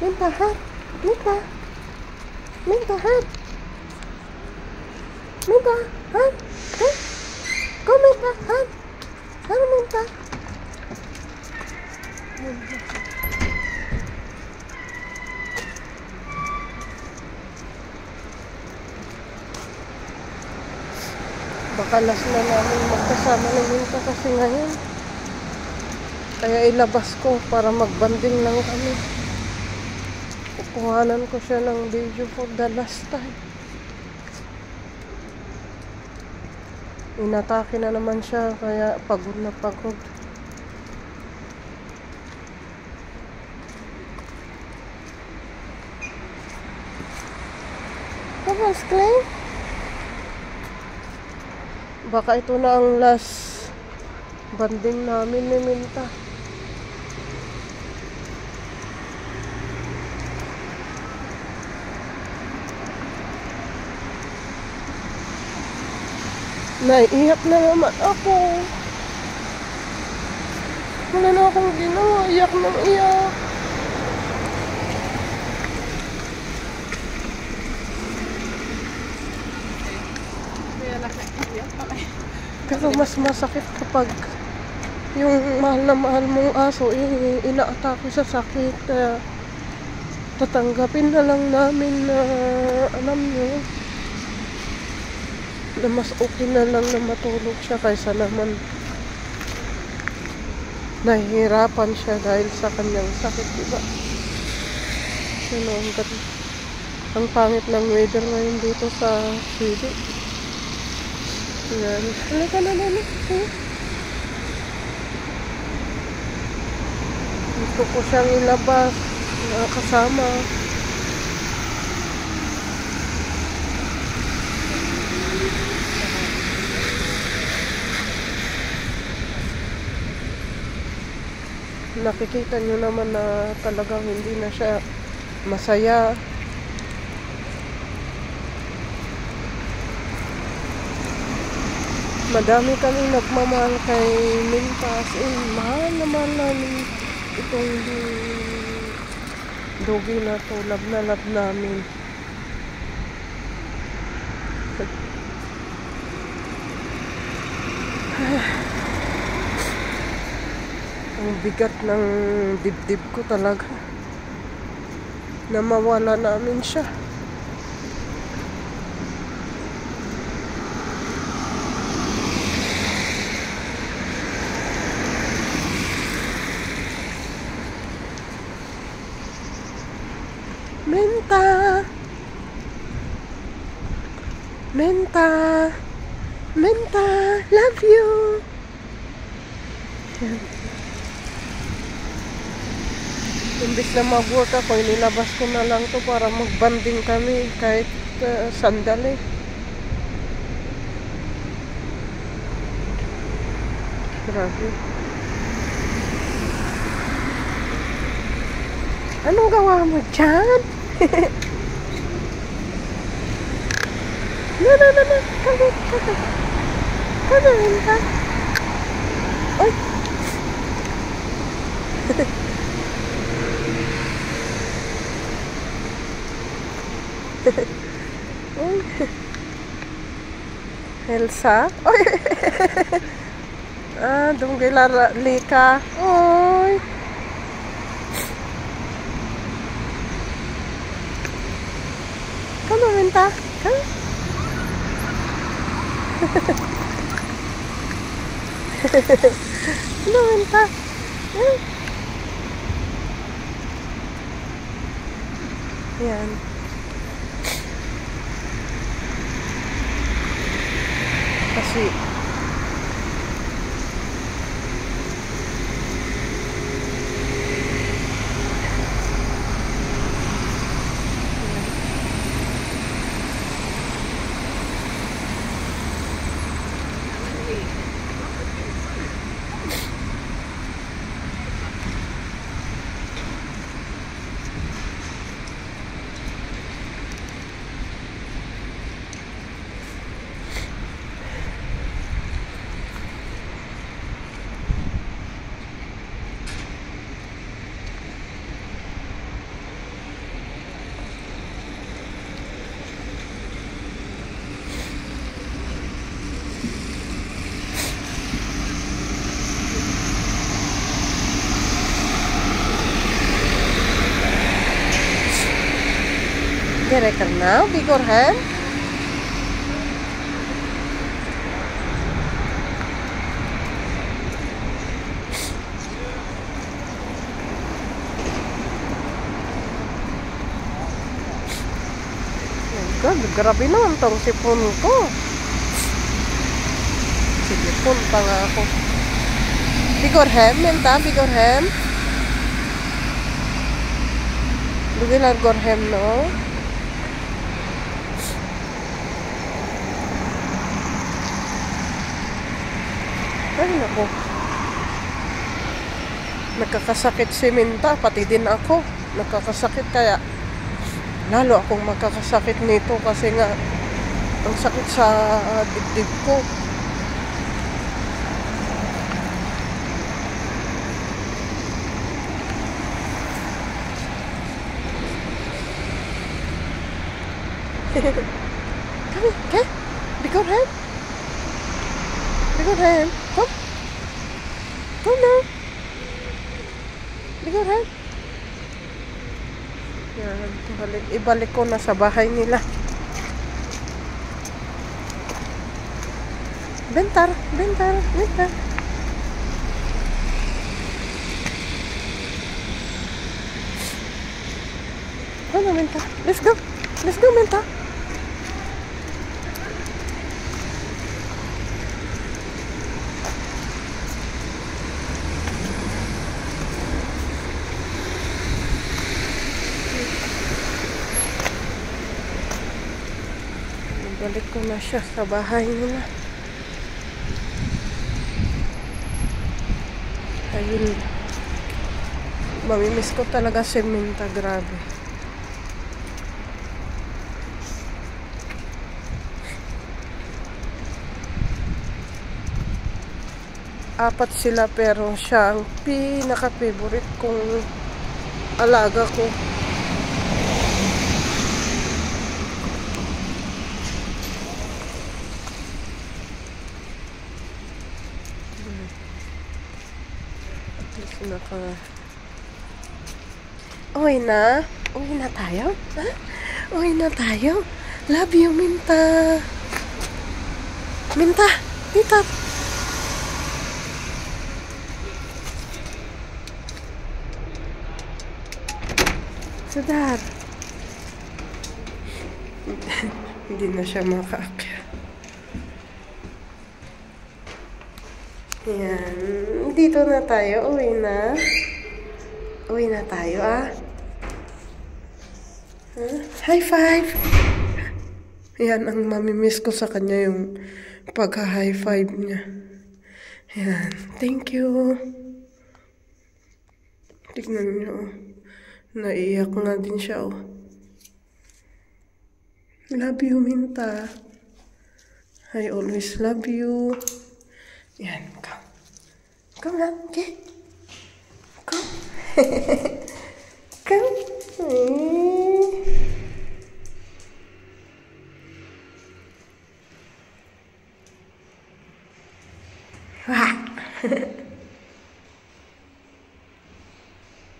Minta, hat. Minta. Minta, hat. Minta, hat. Hey. Go, Minta, hat. Ano, Minta? Baka last na namin magkasama ng Minta kasi ngayon. Kaya ilabas ko para magbanding lang kami. Kukuhanan ko siya ng video for the last time. Inatake na naman siya kaya pagod na pagod. Come on, Clay. Baka ito na ang last banding namin ni Minta. Naiiyak na naman ako. Wala na akong ginawa. Iyak ng iyak. Pero mas masakit kapag yung mahal na mahal mong aso inaatake sa sakit. Tatanggapin na lang namin na alam nyo na mas okay na lang na matulog siya kaysa naman nahihirapan siya dahil sa kanyang sakit, diba? Ano, ang pangit ng weather ngayon dito sa Sweden. Yan. Halika na naman. Gusto ko siyang ilabas. Kasama. Nakikita nyo naman na talagang hindi na siya masaya. Madami kaming nagmamahal kay Minta. Mahal na mahal namin itong doggy na to. Love na love namin. Ang bigat ng dibdib ko talaga na mawala namin siya. Minta! Minta! Minta! Love you! Imbis na mag-work ako, inilabas ko na lang to para magbanding kami kahit sandali. Grabe. Anong gawa mo dyan? No. Come on, Minta. Oy! Elsa? Oy! Doon kay Lika. Oy! Come on, Minta. Come. No, Minta. Yan. Kasi record now, beforehand? God, grabe naman tong sipon ko. Sige, punta nga ako. Bigorhem, menta, bigorhem. Lugilar gorhem, no? Ay, naku. Nagkakasakit si Minta, pati din ako. Nagkakasakit kaya lalo akong magkakasakit nito kasi nga ang sakit sa dibdib ko. Come, okay? Be good hand. Be good hand. Come. Come now. Be good hand. Yan, ibalik ko na sa bahay nila. Bentar, bentar, bentar. Ano, Menta? Let's go. Let's go, Menta. Balik ko na siya sa bahay nila. Ayun. Mamimiss ko talaga si Minta, grabe. Apat sila pero siya ang pinaka-favorite kong alaga ko. Uwi na? Uwi na tayo? Ha? Uwi na tayo? Love you, Minta. Minta, Minta. Sadar. Hindi na siya makaakyat. Yan. Dito na tayo. Uwi na. Uwi na tayo, ah. Huh? High five! Yan ang mamimiss ko sa kanya, yung pagka-high five niya. Yan. Thank you. Tignan niyo. Naiyak nga din siya, oh. Love you, Minta. I always love you. Yan, come. Come na, okay? Come. Come.